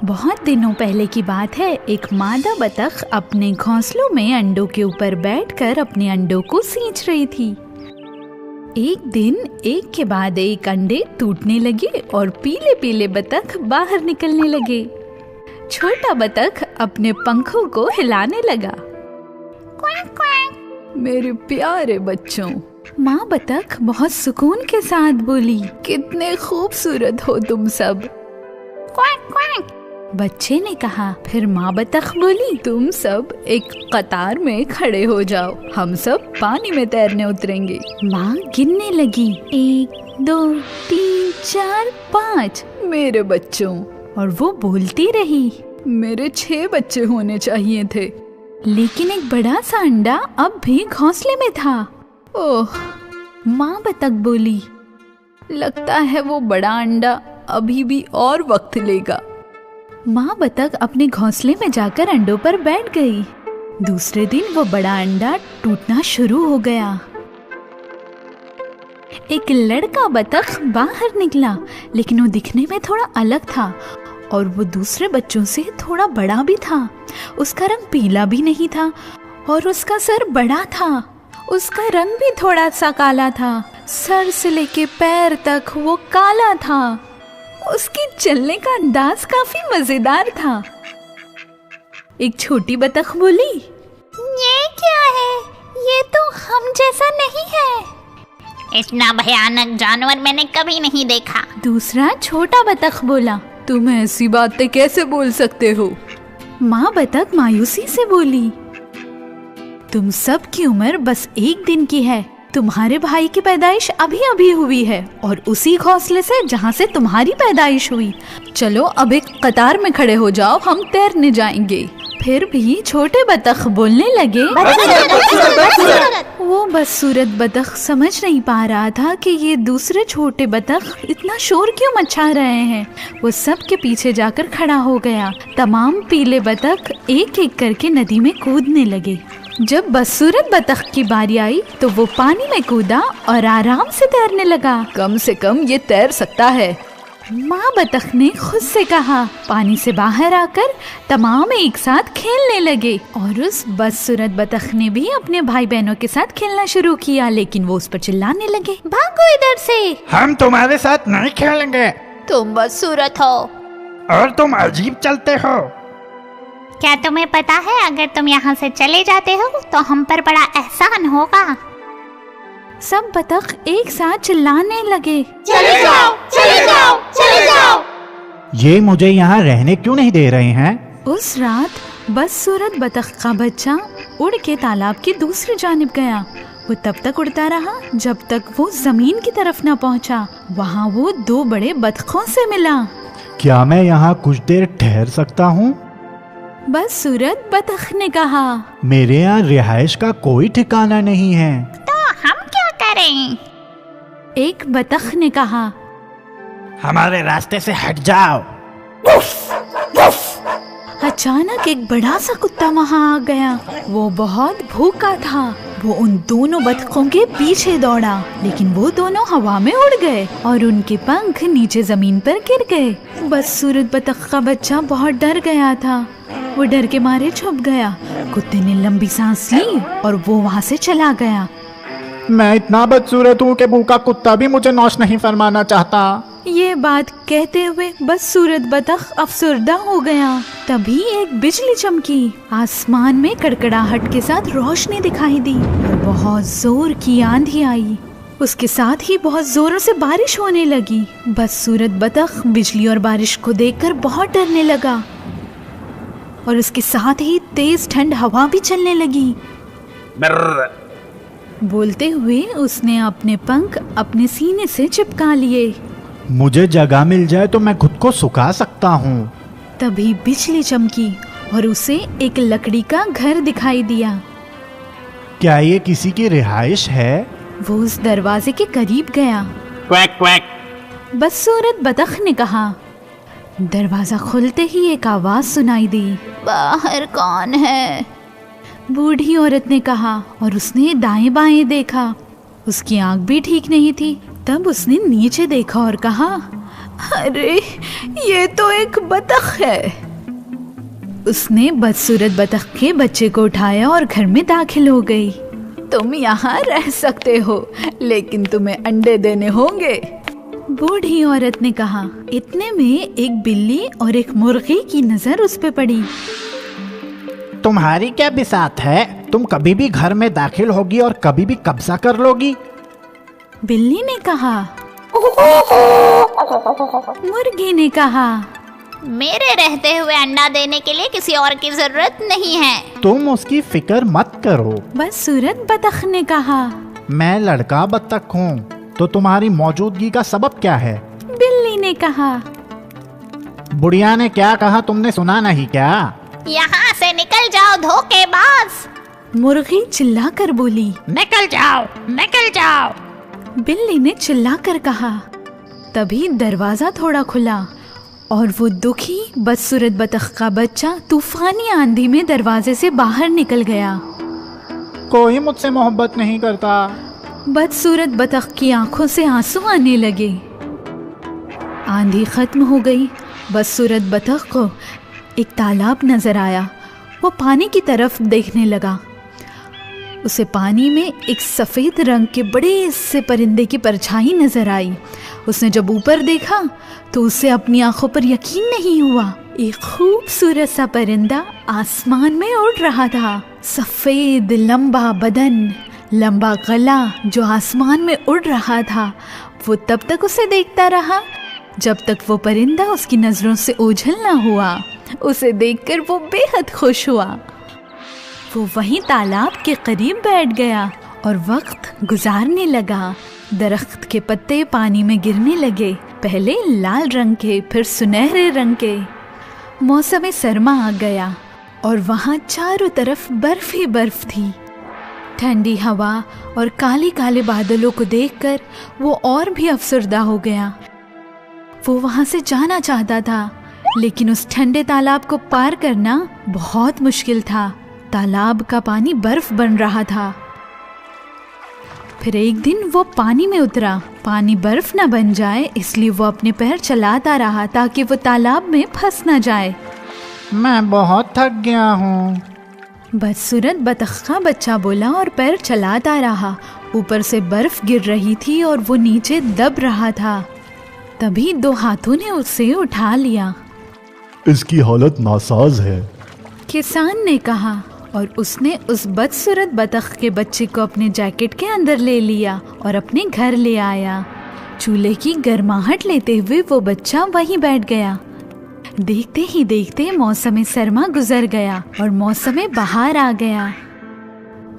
बहुत दिनों पहले की बात है। एक मादा बतख अपने घोंसलों में अंडों के ऊपर बैठकर अपने अंडों को सींच रही थी। एक दिन एक के बाद एक अंडे टूटने लगे और पीले पीले बतख बाहर निकलने लगे। छोटा बतख अपने पंखों को हिलाने लगा। Quack quack. मेरे प्यारे बच्चों, माँ बतख बहुत सुकून के साथ बोली, कितने खूबसूरत हो तुम सब। Quack quack. बच्चे ने कहा। फिर माँ बतख बोली, तुम सब एक कतार में खड़े हो जाओ, हम सब पानी में तैरने उतरेंगे। माँ गिनने लगी, 1 2 3 4 5 मेरे बच्चों। और वो बोलती रही, मेरे 6 बच्चे होने चाहिए थे। लेकिन एक बड़ा सा अंडा अब भी घोंसले में था। ओह, माँ बतख बोली, लगता है वो बड़ा अंडा अभी भी और वक्त लेगा। माँ बतख अपने घोंसले में जाकर अंडों पर बैठ गई। दूसरे दिन वो बड़ा अंडा टूटना शुरू हो गया। एक लड़का बतख बाहर निकला, लेकिन वो दिखने में थोड़ा अलग था और वो दूसरे बच्चों से थोड़ा बड़ा भी था। उसका रंग पीला भी नहीं था और उसका सर बड़ा था। उसका रंग भी थोड़ा सा काला था। सर से लेके पैर तक वो काला था। उसके चलने का अंदाज काफी मजेदार था। एक छोटी बतख बोली, ये क्या है? ये तो हम जैसा नहीं है। इतना भयानक जानवर मैंने कभी नहीं देखा। दूसरा छोटा बतख बोला, तुम ऐसी बातें कैसे बोल सकते हो? माँ बतख मायूसी से बोली, तुम सब की उम्र बस 1 दिन की है। तुम्हारे भाई की पैदाइश अभी अभी हुई है और उसी घोंसले से जहाँ से तुम्हारी पैदाइश हुई। चलो अब एक कतार में खड़े हो जाओ, हम तैरने जाएंगे। फिर भी छोटे बतख बोलने लगे। वो बदसूरत बतख समझ नहीं पा रहा था कि ये दूसरे छोटे बतख इतना शोर क्यों मचा रहे हैं। वो सब के पीछे जाकर खड़ा हो गया। तमाम पीले बतख एक एक करके नदी में कूदने लगे। जब बदसूरत बतख की बारी आई तो वो पानी में कूदा और आराम से तैरने लगा। कम से कम ये तैर सकता है, माँ बतख ने खुद से कहा। पानी से बाहर आकर तमाम एक साथ खेलने लगे और उस बदसूरत बतख ने भी अपने भाई बहनों के साथ खेलना शुरू किया, लेकिन वो उस पर चिल्लाने लगे, भागो इधर से, हम तुम्हारे साथ नहीं खेलेंगे, तुम बदसूरत हो और तुम अजीब चलते हो। क्या तुम्हें पता है अगर तुम यहाँ से चले जाते हो तो हम पर बड़ा एहसान होगा। सब बतख एक साथ चिल्लाने लगे, चले जाओ, चले जाओ, चले जाओ। ये मुझे यहाँ रहने क्यों नहीं दे रहे हैं? उस रात बदसूरत बतख का बच्चा उड़ के तालाब की दूसरी जानिब गया। वो तब तक उड़ता रहा जब तक वो जमीन की तरफ न पहुँचा। वहाँ वो 2 बड़े बतखों से मिला। क्या मैं यहाँ कुछ देर ठहर सकता हूँ? बदसूरत बतख ने कहा, मेरे यहाँ रिहाइश का कोई ठिकाना नहीं है। तो हम क्या करें? एक बतख ने कहा, हमारे रास्ते से हट जाओ। अचानक एक बड़ा सा कुत्ता वहाँ आ गया। वो बहुत भूखा था। वो उन दोनों बतखों के पीछे दौड़ा, लेकिन वो दोनों हवा में उड़ गए और उनके पंख नीचे जमीन पर गिर गए। बदसूरत बतख का बच्चा बहुत डर गया था। वो डर के मारे छुप गया। कुत्ते ने लंबी सांस ली और वो वहाँ से चला गया। मैं इतना बदसूरत हूँ कि भूखा कुत्ता भी मुझे नौश नहीं फरमाना चाहता। ये बात कहते हुए बदसूरत बतख अफसरदा हो गया। तभी एक बिजली चमकी। आसमान में कड़कड़ाहट के साथ रोशनी दिखाई दी और बहुत जोर की आंधी आई। उसके साथ ही बहुत जोरों से बारिश होने लगी। बदसूरत बतख बिजली और बारिश को देखकर बहुत डरने लगा और उसके साथ ही तेज ठंड हवा भी चलने लगी। बोलते हुए उसने अपने पंख अपने सीने से चिपका लिए। मुझे जगह मिल जाए तो मैं खुद को सुखा सकता हूँ। तभी बिजली चमकी और उसे एक लकड़ी का घर दिखाई दिया। क्या ये किसी की रिहाइश है? वो उस दरवाजे के करीब गया। Quack quack. बदसूरत बतख ने कहा। दरवाजा खुलते ही एक आवाज सुनाई दी, बाहर कौन है? बूढ़ी औरत ने कहा और उसने दाएं बाएं देखा। उसकी आंख भी ठीक नहीं थी। तब उसने नीचे देखा और कहा, अरे ये तो एक बतख है। उसने बदसूरत बतख के बच्चे को उठाया और घर में दाखिल हो गई। तुम यहाँ रह सकते हो, लेकिन तुम्हें अंडे देने होंगे, बूढ़ी औरत ने कहा। इतने में एक बिल्ली और एक मुर्गी की नजर उस पे पड़ी। तुम्हारी क्या बिसात है? तुम कभी भी घर में दाखिल होगी और कभी भी कब्जा कर लोगी। बिल्ली ने कहा। मुर्गी ने कहा, मेरे रहते हुए अंडा देने के लिए किसी और की जरूरत नहीं है। तुम उसकी फिक्र मत करो। बदसूरत बतख ने कहा। मैं लड़का बतख हूँ, तो तुम्हारी मौजूदगी का सबब क्या है? बिल्ली ने कहा। बुढ़िया ने क्या कहा तुमने सुना नहीं क्या? यहाँ से निकल जाओ धोखेबाज। मुर्गी चिल्ला कर बोली। निकल जाओ, निकल जाओ। बिल्ली ने चिल्ला कर कहा। तभी दरवाजा थोड़ा खुला और वो दुखी बदसूरत बतख का बच्चा तूफानी आंधी में दरवाजे से बाहर निकल गया। कोई मुझसे मोहब्बत नहीं करता। बदसूरत बतख की आंखों से आंसू आने लगे। आंधी खत्म हो गई। बदसूरत बतख को एक तालाब नजर आया। वो पानी की तरफ देखने लगा। उसे पानी में एक सफेद रंग के बड़े से परिंदे की परछाई नजर आई। उसने जब ऊपर देखा तो उसे अपनी आंखों पर यकीन नहीं हुआ। एक खूबसूरत सा परिंदा आसमान में उड़ रहा था। सफेद लंबा बदन, लंबा गला जो आसमान में उड़ रहा था। वो तब तक उसे देखता रहा जब तक वो परिंदा उसकी नजरों से ओझल ना हुआ। उसे देखकर वो बेहद खुश हुआ। वो वहीं तालाब के करीब बैठ गया और वक्त गुजारने लगा। दरख्त के पत्ते पानी में गिरने लगे, पहले लाल रंग के, फिर सुनहरे रंग के। मौसम सरमा आ गया और वहाँ चारों तरफ बर्फ ही बर्फ थी। ठंडी हवा और काले काले बादलों को देखकर वो और भी अफसरदा हो गया। वो वहाँ से जाना चाहता था, लेकिन उस ठंडे तालाब को पार करना बहुत मुश्किल था। तालाब का पानी बर्फ बन रहा था। फिर एक दिन वो पानी में उतरा। पानी बर्फ न बन जाए इसलिए वो अपने पैर चलाता रहा ताकि वो तालाब में फंस न जाए। मैं बहुत थक गया हूँ, बदसूरत बतख का बच्चा बोला और पैर चलाता रहा। ऊपर से बर्फ गिर रही थी और वो नीचे दब रहा था। तभी दो हाथों ने उसे उठा लिया। इसकी हालत नासाज है, किसान ने कहा, और उसने उस बदसूरत बतख के बच्चे को अपने जैकेट के अंदर ले लिया और अपने घर ले आया। चूल्हे की गर्माहट लेते हुए वो बच्चा वहीं बैठ गया। देखते ही देखते मौसम सरमा गुजर गया और मौसम बहार आ गया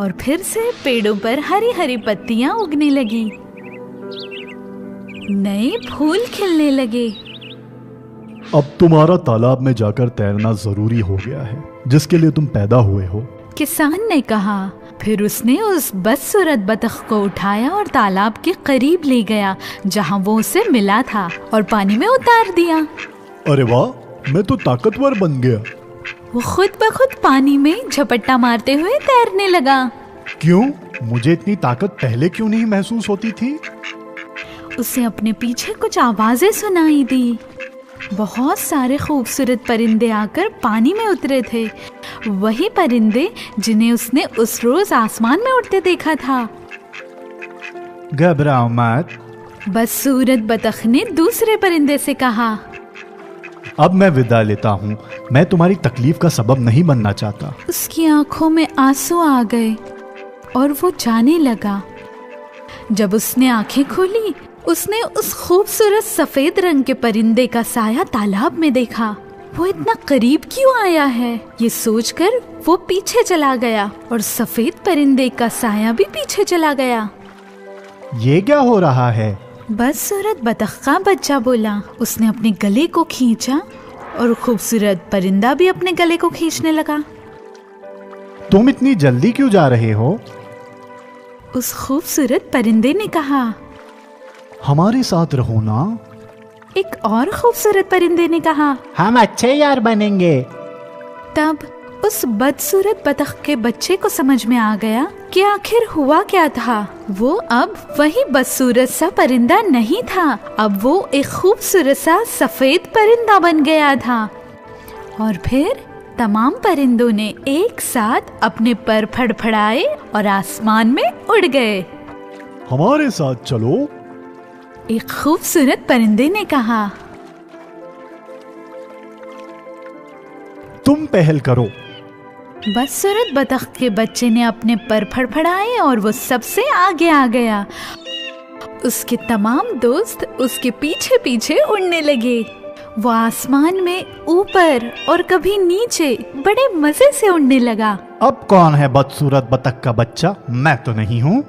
और फिर से पेड़ों पर हरी हरी पत्तियां उगने लगी, नए फूल खिलने लगे। अब तुम्हारा तालाब में जाकर तैरना जरूरी हो गया है, जिसके लिए तुम पैदा हुए हो, किसान ने कहा। फिर उसने उस बदसूरत बतख को उठाया और तालाब के करीब ले गया जहां वो उसे मिला था और पानी में उतार दिया। अरे वाह, मैं तो ताकतवर बन गया। वो खुद ब खुद पानी में झपट्टा मारते हुए तैरने लगा। क्यों? मुझे इतनी ताकत पहले क्यों नहीं महसूस होती थी? उसे अपने पीछे कुछ आवाजें सुनाई दी। बहुत सारे खूबसूरत परिंदे आकर पानी में उतरे थे, वही परिंदे जिन्हें उसने उस रोज आसमान में उड़ते देखा था। घबराओ मत, बदसूरत बतख ने दूसरे परिंदे से कहा। अब मैं विदा लेता हूँ, मैं तुम्हारी तकलीफ का सबब नहीं बनना चाहता। उसकी आंखों में आंसू आ गए और वो जाने लगा। जब उसने आंखें खोली, उसने उस खूबसूरत सफेद रंग के परिंदे का साया तालाब में देखा। वो इतना करीब क्यों आया है, ये सोचकर वो पीछे चला गया और सफेद परिंदे का साया भी पीछे चला गया। ये क्या हो रहा है? बदसूरत बतख का बच्चा बोला। उसने अपने गले को खींचा और खूबसूरत परिंदा भी अपने गले को खींचने लगा। तुम इतनी जल्दी क्यों जा रहे हो? उस खूबसूरत परिंदे ने कहा। हमारे साथ रहो ना। एक और खूबसूरत परिंदे ने कहा। हम अच्छे यार बनेंगे। तब उस बदसूरत बतख के बच्चे को समझ में आ गया कि आखिर हुआ क्या था। वो अब वही बदसूरत सा परिंदा नहीं था, अब वो एक खूबसूरत सा सफेद परिंदा बन गया था। और फिर तमाम परिंदों ने एक साथ अपने पर फड़फड़ाए और आसमान में उड़ गए। हमारे साथ चलो, एक खूबसूरत परिंदे ने कहा। तुम पहल करो। बदसूरत बतख के बच्चे ने अपने पर फड़फड़ाए और वो सबसे आगे आ गया। उसके तमाम दोस्त उसके पीछे पीछे उड़ने लगे। वो आसमान में ऊपर और कभी नीचे बड़े मजे से उड़ने लगा। अब कौन है बदसूरत बतख का बच्चा? मैं तो नहीं हूँ।